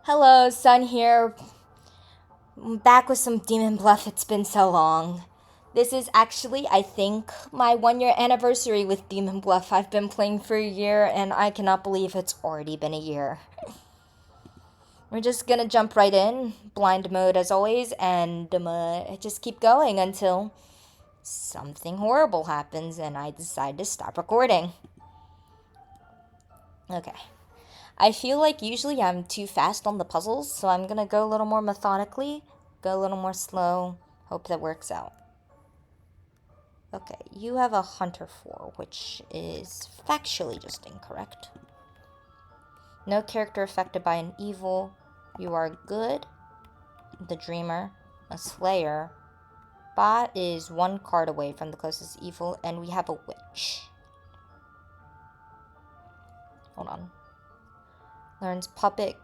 Hello, Sun here. I'm back with some Demon Bluff. It's been so long. This is actually, I think, my 1 year anniversary with Demon Bluff. I've been playing for a year and I cannot believe it's already been a year. We're just gonna jump right in, blind mode as always, and just keep going until something horrible happens and I decide to stop recording. Okay. I feel like usually I'm too fast on the puzzles, so I'm gonna go a little more methodically, go a little more slow, hope that works out. Okay, you have a Hunter 4, which is factually just incorrect. No character affected by an evil. You are good, the Dreamer, a Slayer. Bot is one card away from the closest evil, and we have a Witch. Hold on. Learns Puppet,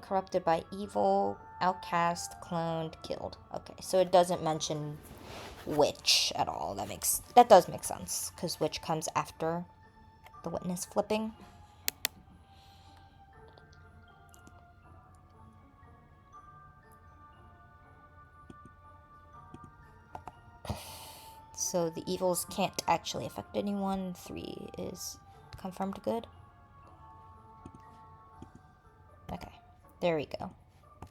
corrupted by evil, outcast, cloned, killed. Okay, so it doesn't mention Witch at all. That does make sense, because Witch comes after the witness flipping. So the evils can't actually affect anyone. 3 is confirmed good. Okay, there we go.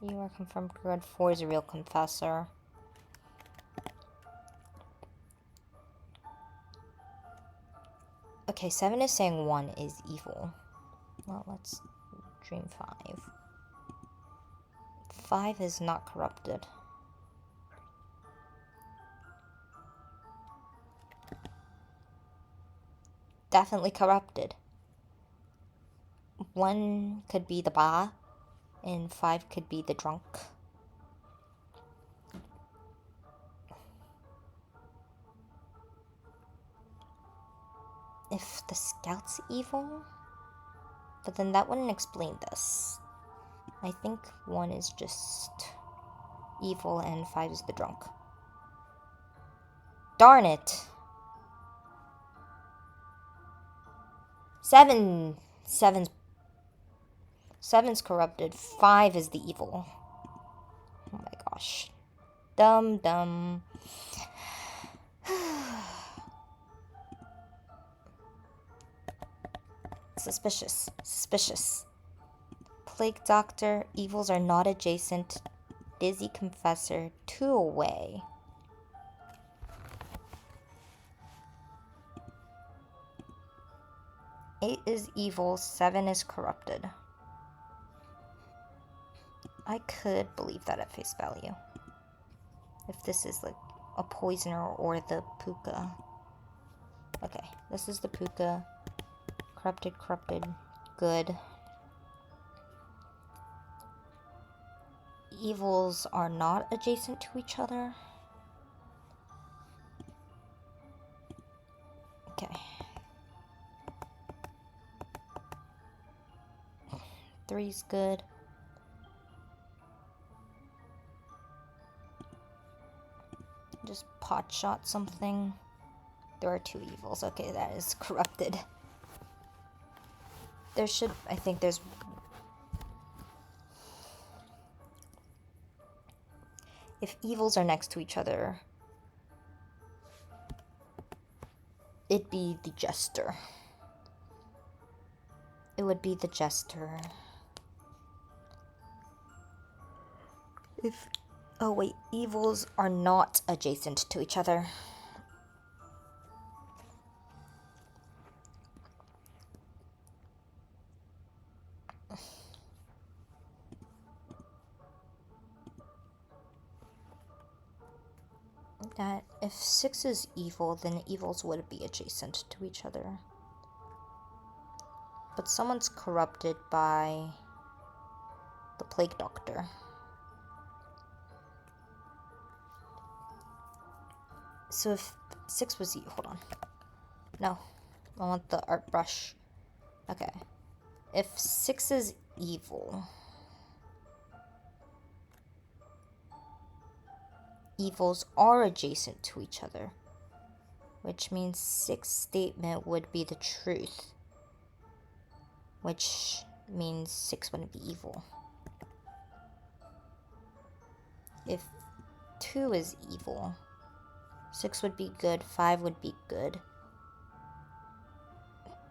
You are confirmed good. 4 is a real confessor. Okay, 7 is saying 1 is evil. Well, let's dream 5. 5 is not corrupted. Definitely corrupted. 1 could be the Ba, and 5 could be the drunk. If the scout's evil? But then that wouldn't explain this. I think 1 is just evil and 5 is the drunk. Darn it! 7's corrupted. 5 is the evil. Oh my gosh. Dumb. Suspicious. Plague Doctor, evils are not adjacent. Dizzy Confessor, 2 away. Eight is evil, 7 is corrupted. I could believe that at face value. If this is like a poisoner or the puka. Okay, this is the puka. Corrupted, good. Evils are not adjacent to each other. Okay. 3's good. Just pot shot something. There are 2 evils. Okay, that is corrupted. I think there's... If evils are next to each other, it'd be the Jester. It would be the Jester. Oh wait, evils are not adjacent to each other. That if 6 is evil, then evils would be adjacent to each other. But someone's corrupted by the Plague Doctor. So if 6 was evil, hold on. No, I want the art brush. Okay. If 6 is evil, evils are adjacent to each other, which means 6's statement would be the truth, which means 6 wouldn't be evil. if 2 is evil, 6 would be good, 5 would be good.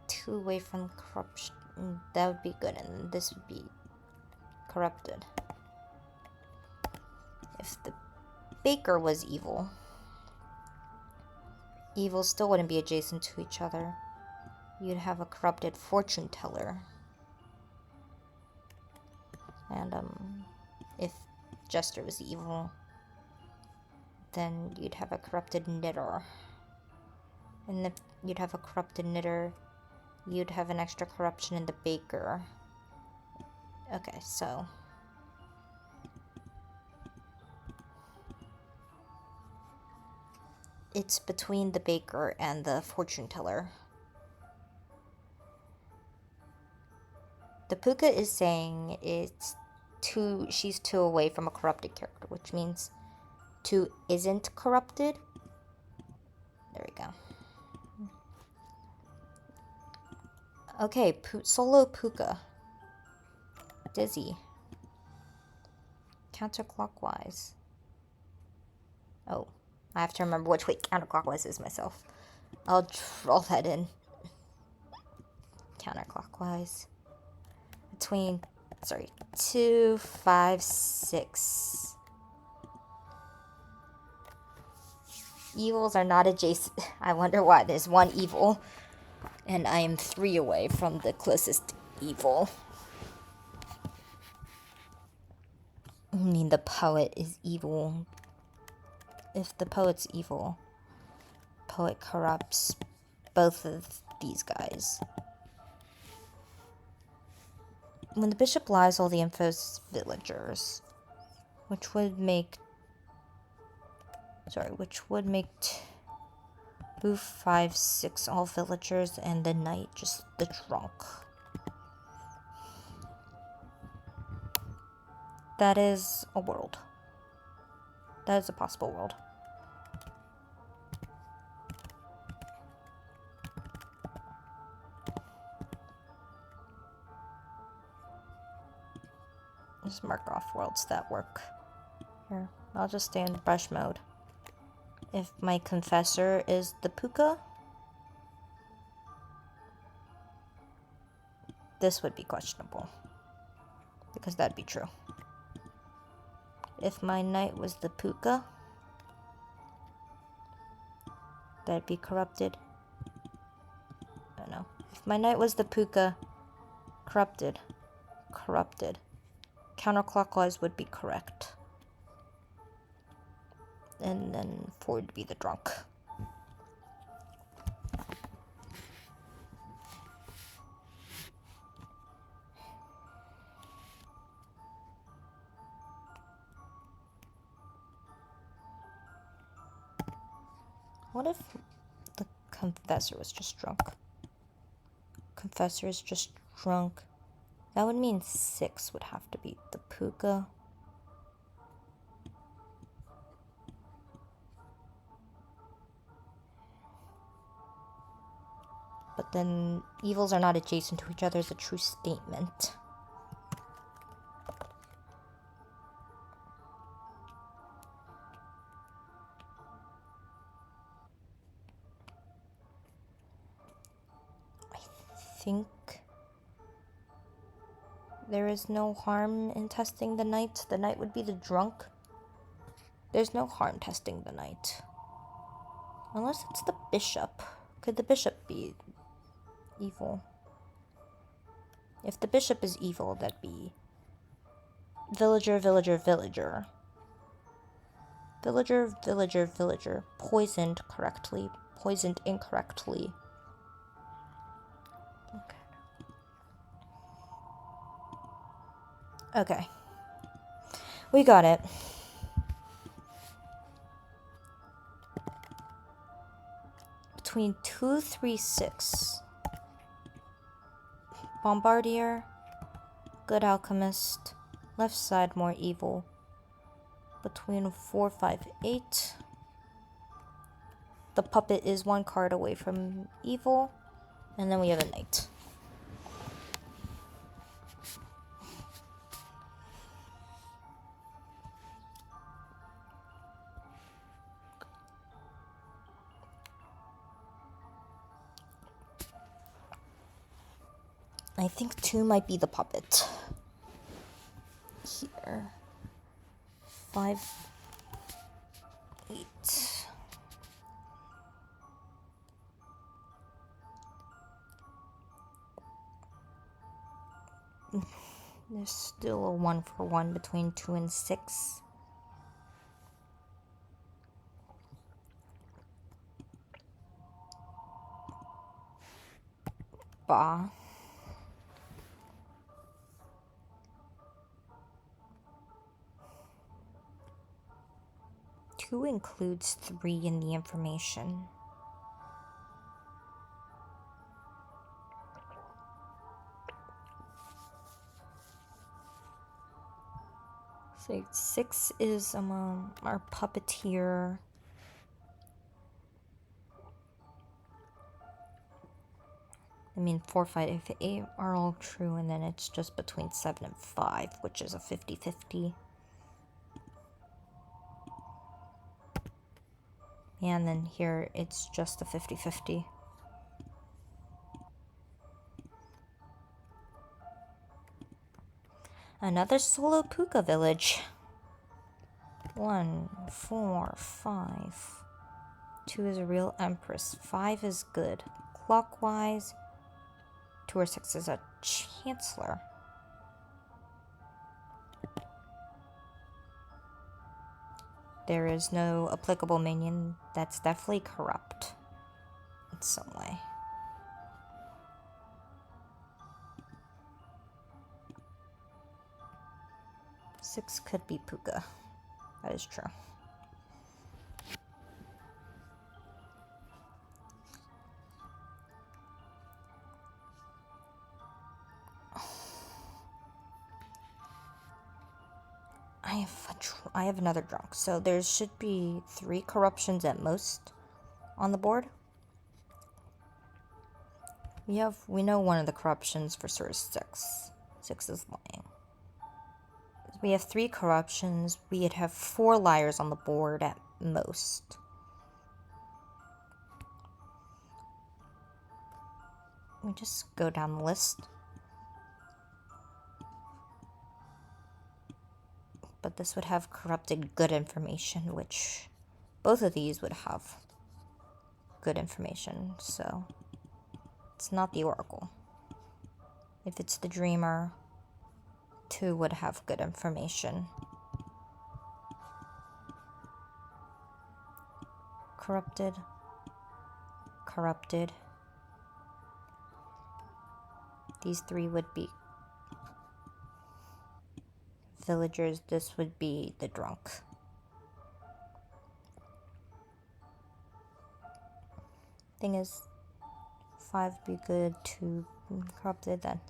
2 away from corruption, that would be good, and this would be corrupted. If the baker was evil, evil still wouldn't be adjacent to each other. You'd have a corrupted fortune teller. And if jester was evil, then you'd have a corrupted knitter. And if you'd have a corrupted knitter, you'd have an extra corruption in the baker. Okay, so it's between the baker and the fortune teller. The puka is saying she's 2 away from a corrupted character, which means 2 isn't corrupted. There we go. Okay, solo puka. Dizzy. Counterclockwise. Oh, I have to remember which way counterclockwise is myself. I'll draw that in. Counterclockwise. Between, 2, 5, 6. Evils are not adjacent. I wonder why. There's 1 evil, and I am 3 away from the closest evil. I mean, the poet is evil. If the poet's evil, poet corrupts both of these guys. When the bishop lies, all the info's villagers, which would make 2, 5, 6 all villagers, and the knight just the drunk. That is a world. That is a possible world. Just mark off worlds that work. Here, I'll just stay in brush mode. If my confessor is the puka, this would be questionable, because that'd be true. If my knight was the puka, that'd be corrupted. I don't know. If my knight was the puka, corrupted. Counterclockwise would be correct. And then 4 would be the drunk. What if the confessor was just drunk? Confessor is just drunk. That would mean 6 would have to be the puka. But then evils are not adjacent to each other is a true statement. I think there is no harm in testing the knight. The knight would be the drunk. There's no harm testing the knight. Unless it's the bishop. Could the bishop be evil? If the bishop is evil, that'd be villager, villager, villager. Villager, villager, villager. Poisoned correctly. Poisoned incorrectly. Okay. We got it. Between 2, 3, 6. Bombardier. Good alchemist. Left side more evil. Between 4, 5, 8. The puppet is 1 card away from evil. And then we have a knight. I think 2 might be the puppet. Here. 5, 8. There's still a 1-for-1 between 2 and 6. Bah. Two includes 3 in the information. So 6 is our puppeteer. I mean 4, 5, 8 are all true, and then it's just between 7 and 5, which is a 50-50. And then here it's just a 50-50. Another solo puka village. 1, 4, 5. 2 is a real empress. 5 is good. Clockwise. 2 or 6 is a chancellor. There is no applicable minion. That's definitely corrupt in some way. Six could be Puka. That is true. I have another drunk, so there should be 3 corruptions at most on the board. We know one of the corruptions for sure is 6. 6 is lying. We have 3 corruptions. We'd have 4 liars on the board at most. We just go down the list. But this would have corrupted good information, which both of these would have good information, so it's not the Oracle. If it's the Dreamer, 2 would have good information. Corrupted. Corrupted. These 3 would be villagers. This would be the drunk. Thing is, 5 would be good, 2 corrupted. Then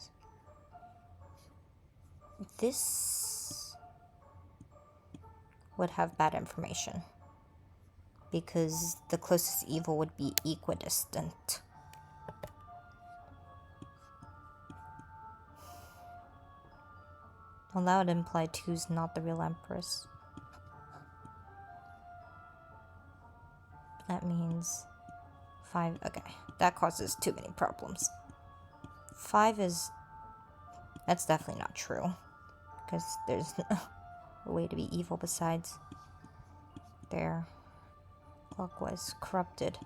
this would have bad information because the closest evil would be equidistant. Well, that would imply 2's not the real Empress. That means 5. Okay, that causes too many problems. 5 is... That's definitely not true. Because there's no way to be evil besides. There. Clockwise. Corrupted.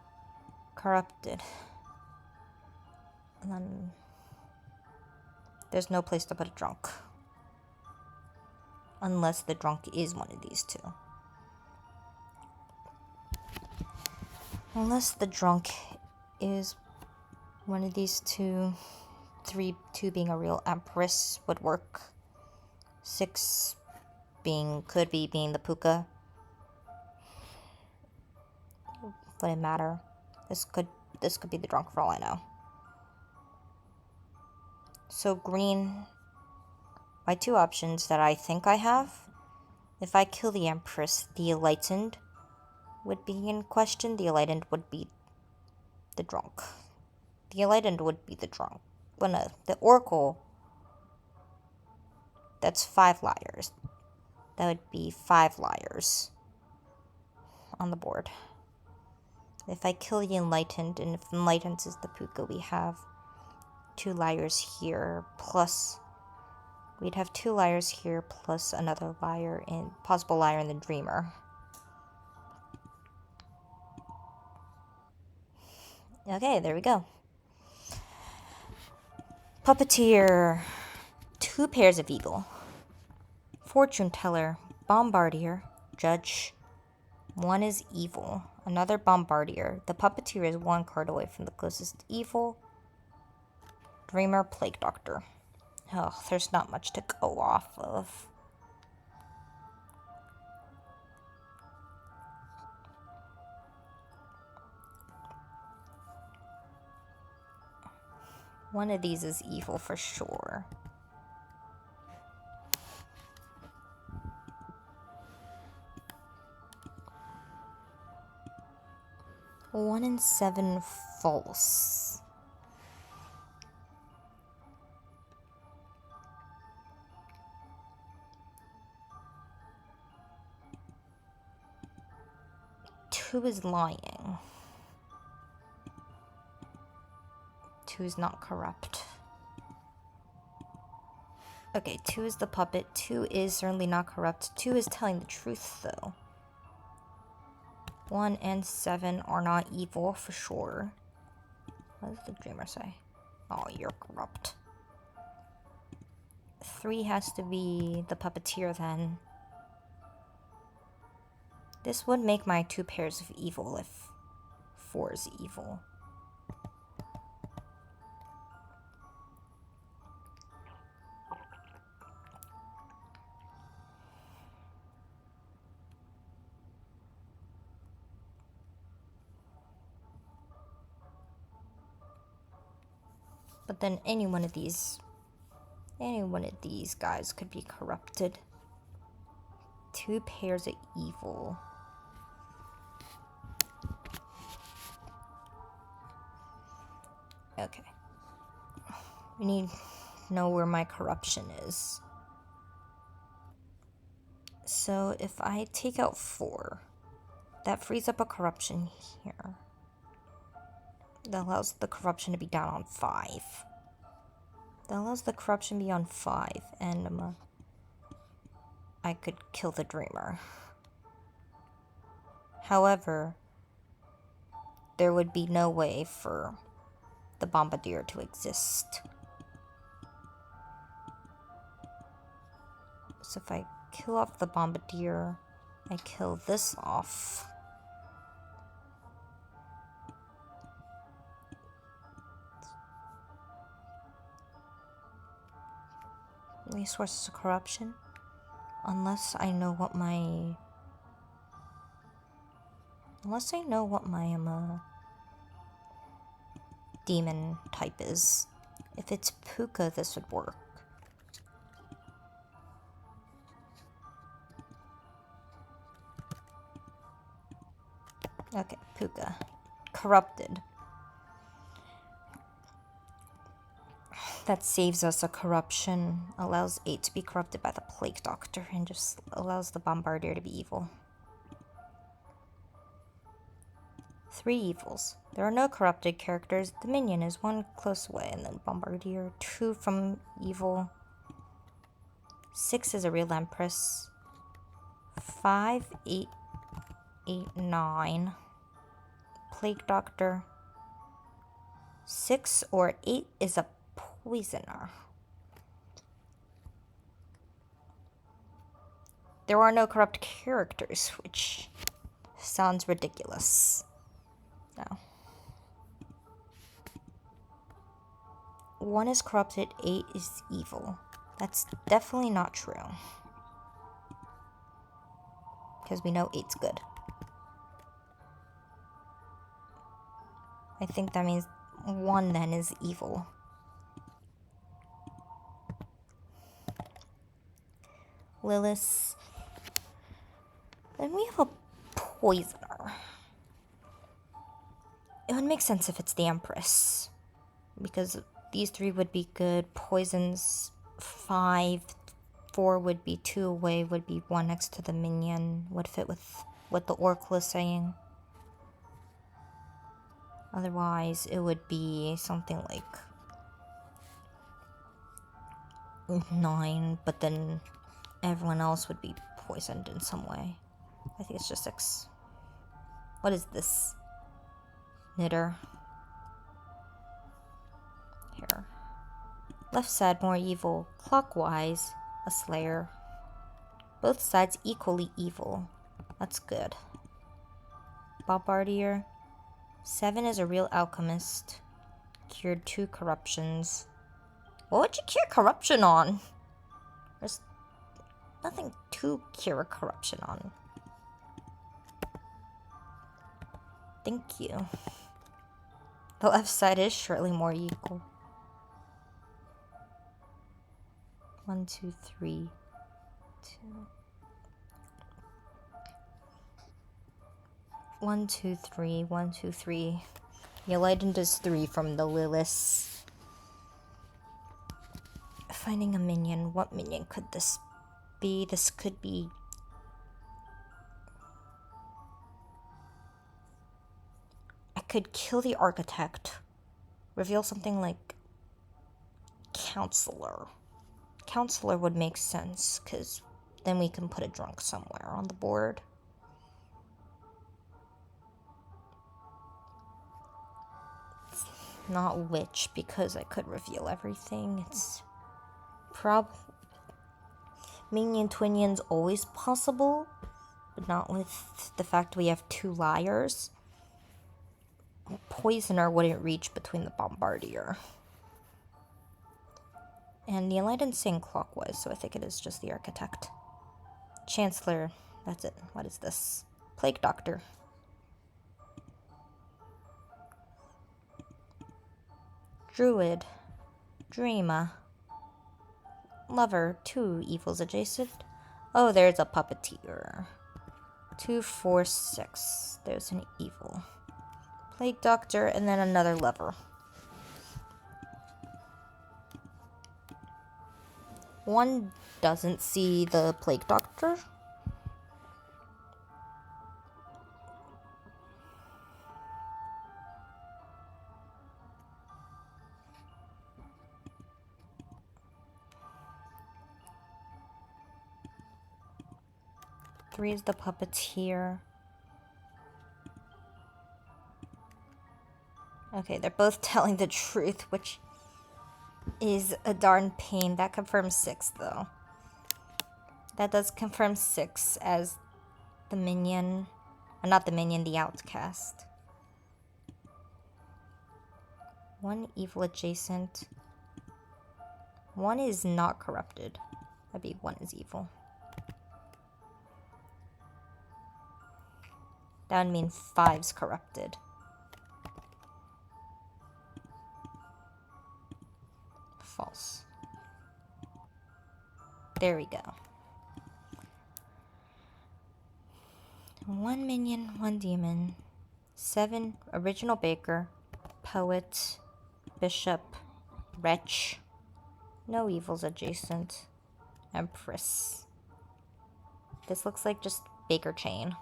Corrupted. And then... There's no place to put a drunk. Unless the drunk is one of these 2. Unless the drunk is one of these 2. 3, 2 being a real Empress would work. 6 could be being the Puka. Wouldn't matter. This could be the drunk for all I know. So green, my 2 options that I think I have, if I kill the Empress, the Enlightened would be in question. The Enlightened would be the drunk. The Enlightened would be the drunk. Well, no, the Oracle, that's 5 liars. That would be 5 liars on the board. If I kill the Enlightened, and if Enlightened is the Puka, we have 2 liars here, plus we'd have 2 liars here, plus another liar in possible liar in the dreamer. Okay, there we go. Puppeteer. 2 pairs of evil. Fortune teller. Bombardier. Judge. 1 is evil. Another bombardier. The puppeteer is 1 card away from the closest evil. Dreamer. Plague doctor. Oh, there's not much to go off of. One of these is evil for sure. One in 7 false. Two is lying. 2 is not corrupt. Okay, 2 is the puppet. 2 is certainly not corrupt. 2 is telling the truth, though. 1 and 7 are not evil, for sure. What does the dreamer say? Oh, you're corrupt. 3 has to be the puppeteer, then. This would make my 2 pairs of evil if 4 is evil. But then any one of these guys could be corrupted. 2 pairs of evil. Okay. We need to know where my corruption is. So if I take out 4, that frees up a corruption here. That allows the corruption to be down on 5. That allows the corruption to be on 5, and I could kill the dreamer. However, there would be no way for the bombardier to exist. So if I kill off the bombardier, I kill this off. Resources of corruption, unless I know what my demon type is. If it's Puka, this would work. Okay, Puka. Corrupted. That saves us a corruption, allows 8 to be corrupted by the Plague Doctor, and just allows the Bombardier to be evil. 3 evils. There are no corrupted characters. The minion is 1 close away, and then Bombardier. 2 from evil. 6 is a real Empress. 5, 8, 9. Plague Doctor. 6 or 8 is a poisoner. There are no corrupt characters, which sounds ridiculous. No. 1 is corrupted, 8 is evil. That's definitely not true. Because we know 8's good. I think that means 1 then is evil. Lilith. Then we have a poisoner. It would make sense if it's the Empress, because these 3 would be good. Poisons 5, 4 would be 2 away, would be 1 next to the minion, would fit with what the Oracle is saying. Otherwise, it would be something like 9, but then everyone else would be poisoned in some way. I think it's just 6. What is this? Knitter. Here. Left side more evil. Clockwise, a slayer. Both sides equally evil. That's good. Bombardier. 7 is a real alchemist. Cured 2 corruptions. What would you cure corruption on? There's nothing to cure corruption on. Thank you. The left side is surely more equal. 1, 2, 3, 2. 1, 2, 3, 1, 2, 3. Yeliden does 3 from the Lilith. Finding a minion. What minion could this be? This could be... I could kill the architect. Reveal something like... Counselor. Counselor would make sense, because then we can put a drunk somewhere on the board. It's not witch, because I could reveal everything. It's minion twinion's always possible, but not with the fact we have 2 liars. Poisoner wouldn't reach between the Bombardier. And the Enlightened's saying clockwise, so I think it is just the architect. Chancellor, that's it. What is this? Plague Doctor. Druid. Dreamer. Lover. 2 evils adjacent. Oh, there's a puppeteer. 2, 4, 6. There's an evil. Plague Doctor, and then another lover. 1 doesn't see the Plague Doctor. Three is the puppeteer. Okay, they're both telling the truth, which is a darn pain. That confirms 6, though. That does confirm 6 as the minion. Not the minion, the outcast. 1 evil adjacent. 1 is not corrupted. That'd be 1 is evil. That would mean 5's corrupted. False. There we go. 1 minion, 1 demon. 7 original baker, poet, bishop, wretch. No evils adjacent. Empress. This looks like just baker chain.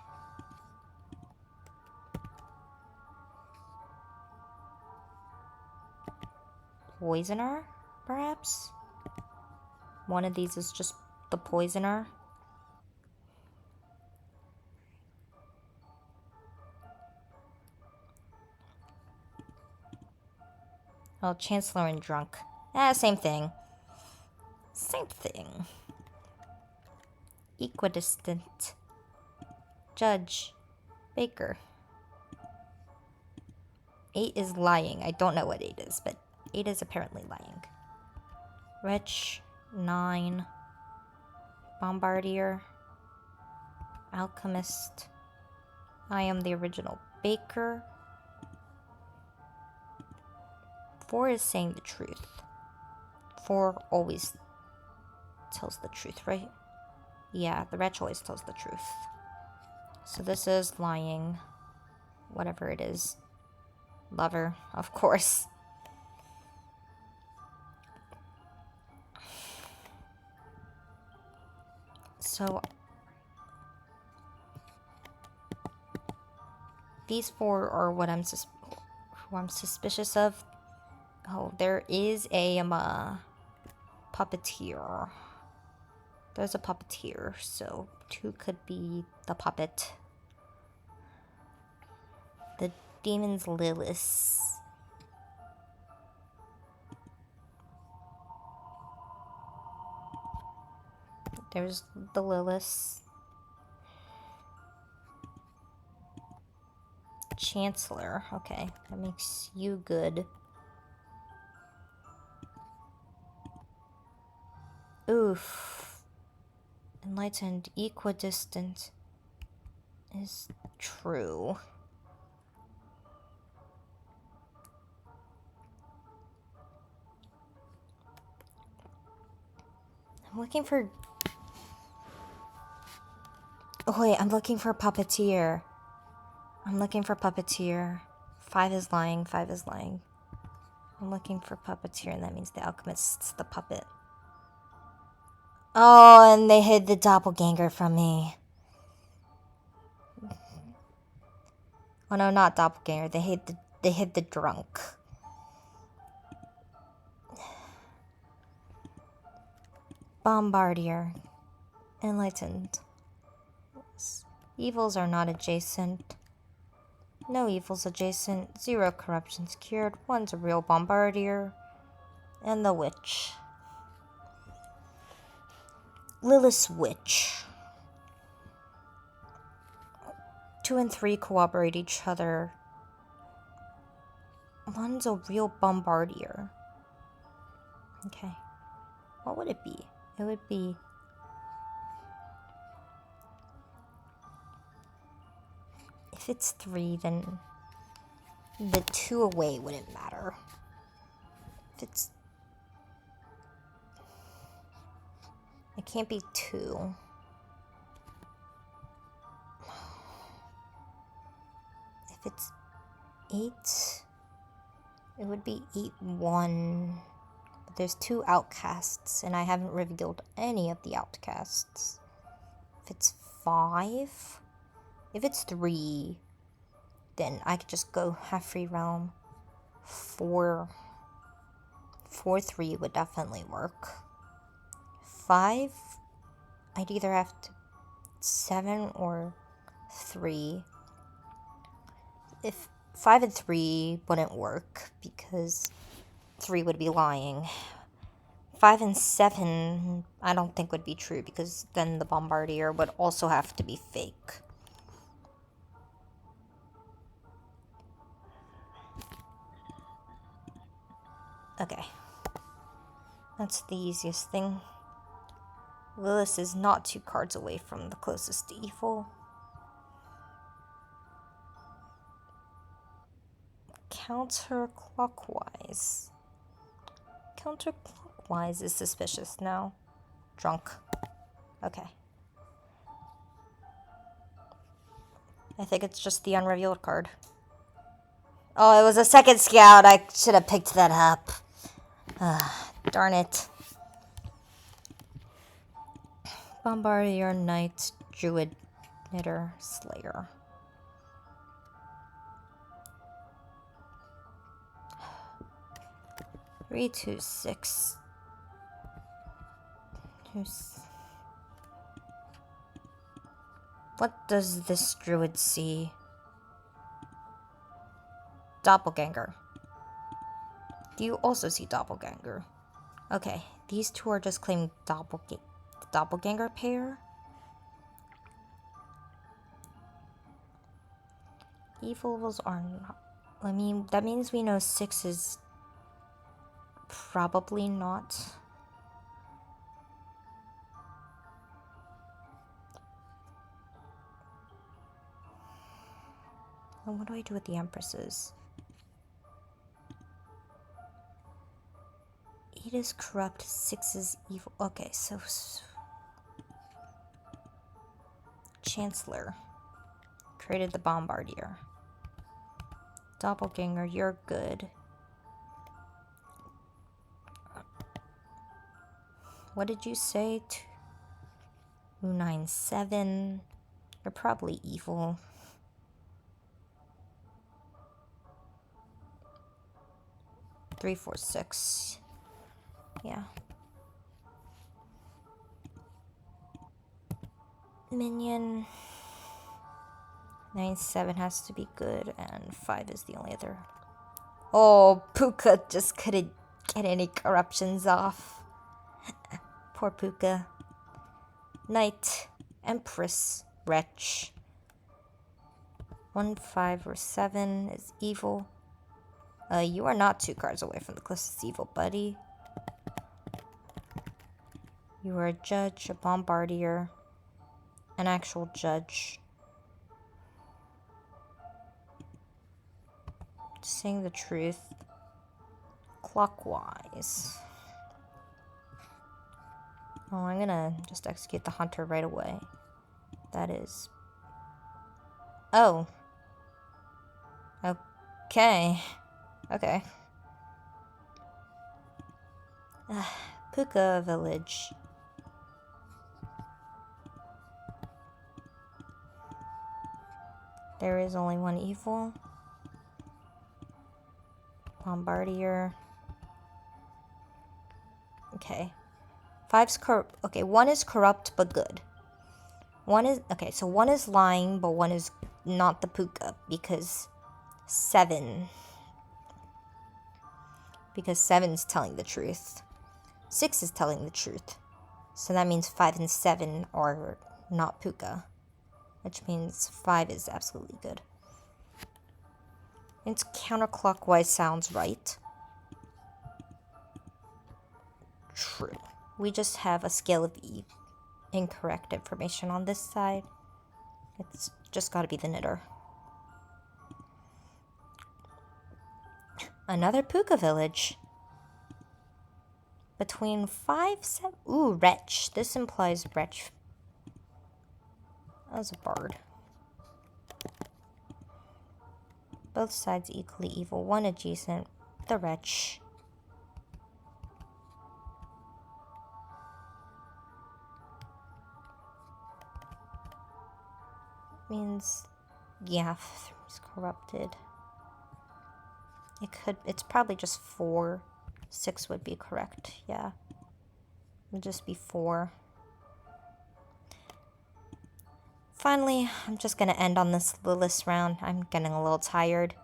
Poisoner, perhaps? One of these is just the poisoner. Oh, Chancellor and drunk. Same thing. Same thing. Equidistant. Judge. Baker. 8 is lying. I don't know what 8 is, but 8 is apparently lying. Wretch. 9. Bombardier. Alchemist. I am the original baker. 4 is saying the truth. 4 always tells the truth, right? Yeah, the wretch always tells the truth. So this is lying. Whatever it is. Lover, of course. So these 4 are what who I'm suspicious of. Oh, there is a puppeteer. There's a puppeteer, so 2 could be the puppet. The demon's Lilith. There's the Lilith. Chancellor. Okay, that makes you good. Oof. Enlightened, equidistant is true. I'm looking for... Oh wait, I'm looking for puppeteer. I'm looking for puppeteer. 5 is lying, 5 is lying. I'm looking for puppeteer, and that means the alchemist's the puppet. Oh, and they hid the doppelganger from me. Oh no, not doppelganger. They hid the drunk. Bombardier. Enlightened. Evils are not adjacent. No evils adjacent. 0 corruptions cured. 1's a real bombardier. And the witch. Lilith's witch. 2 and 3 cooperate each other. 1's a real bombardier. Okay. What would it be? It would be... If it's 3, then the 2 away wouldn't matter. If it's... It can't be 2. If it's 8, it would be 8-1. But there's 2 outcasts, and I haven't revealed any of the outcasts. If it's 5, if it's 3, then I could just go have free realm. 4, 3 would definitely work. 5, I'd either have to 7 or 3. If 5 and 3 wouldn't work because 3 would be lying. 5 and 7 I don't think would be true because then the bombardier would also have to be fake. Okay. That's the easiest thing. Lilith is not 2 cards away from the closest evil. Counterclockwise. Counterclockwise is suspicious now. Drunk. Okay. I think it's just the unrevealed card. Oh, it was a second scout. I should have picked that up. Darn it. Bombardier, Knight, Druid, Knitter, Slayer. Three, 2, 6. What does this druid see? Doppelganger. Do you also see doppelganger? Okay, these 2 are just claiming doppelganger pair. Evils are not. I mean, that means we know 6 is probably not. And what do I do with the empresses? 8 is corrupt, 6 is evil. Okay, so Chancellor created the bombardier. Doppelganger, you're good. What did you say? 297. You're probably evil. Three, 4, 6. Yeah. Minion. 97 has to be good, and 5 is the only other. Oh, Puka just couldn't get any corruptions off. Poor Puka. Knight. Empress. Wretch. 1, 5, or 7 is evil. You are not 2 cards away from the closest evil, buddy. You are a judge, a bombardier, an actual judge. Saying the truth. Clockwise. Oh, I'm gonna just execute the hunter right away. That is... Oh. Okay. Okay. Puka Village. There is only one evil. Bombardier. Okay. 5's corrupt. Okay, 1 is corrupt but good. 1 is... Okay, so 1 is lying, but 1 is not the Puka, because 7. Because 7's telling the truth. 6 is telling the truth. So that means 5 and 7 are not Puka. Which means 5 is absolutely good. It's counterclockwise sounds right. True. We just have a scale of E. Incorrect information on this side. It's just gotta be the knitter. Another Puka village. Between 5, 7... Ooh, wretch. This implies wretch. That was a bard. Both sides equally evil. 1 adjacent. The wretch. Means... Yeah, 3's corrupted. It's probably just 4. 6 would be correct, yeah. It would just be 4. Finally, I'm just gonna end on this Lilith round. I'm getting a little tired.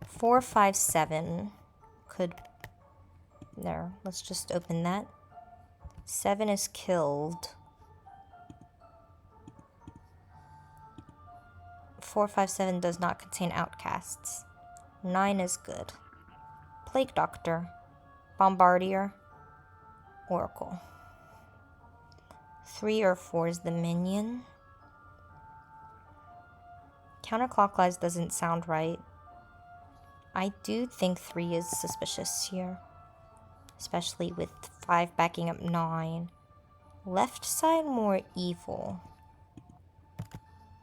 4, 5, 7 could... There, let's just open that. 7 is killed. 4, 5, 7 does not contain outcasts. 9 is good. Plague Doctor. Bombardier. Oracle. 3 or 4 is the minion. Counterclockwise doesn't sound right. I do think 3 is suspicious here. Especially with 5 backing up 9. Left side more evil.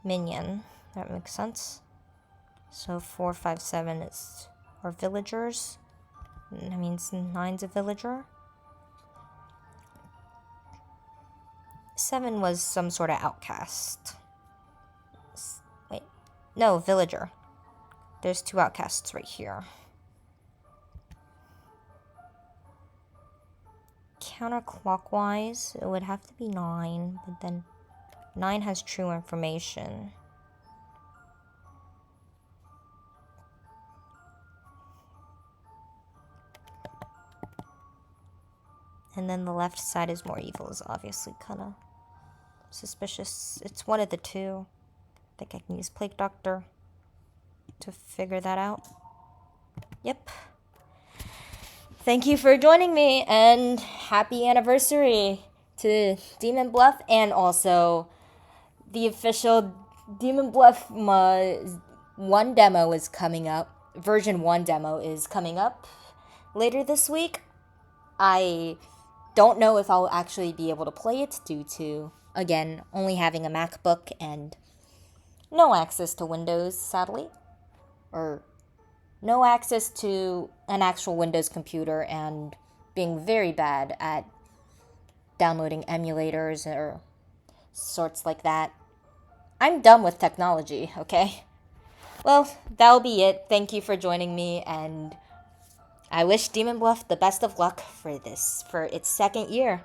Minion. That makes sense. So 4, 5, 7 are villagers. That means 9's a villager. 7 was some sort of outcast. Wait. No, villager. There's 2 outcasts right here. Counterclockwise, it would have to be 9, but then 9 has true information. And then the left side is more evil, is obviously kind of suspicious. It's one of the 2. I think I can use Plague Doctor to figure that out. Yep. Thank you for joining me, and happy anniversary to Demon Bluff, and also the official Demon Bluff 1 demo is coming up. Version 1 demo is coming up later this week. I don't know if I'll actually be able to play it due to, again, only having a MacBook and no access to Windows, sadly. Or no access to an actual Windows computer and being very bad at downloading emulators or sorts like that. I'm done with technology, okay? Well, that'll be it. Thank you for joining me, and I wish Demon Bluff the best of luck for its 2nd year.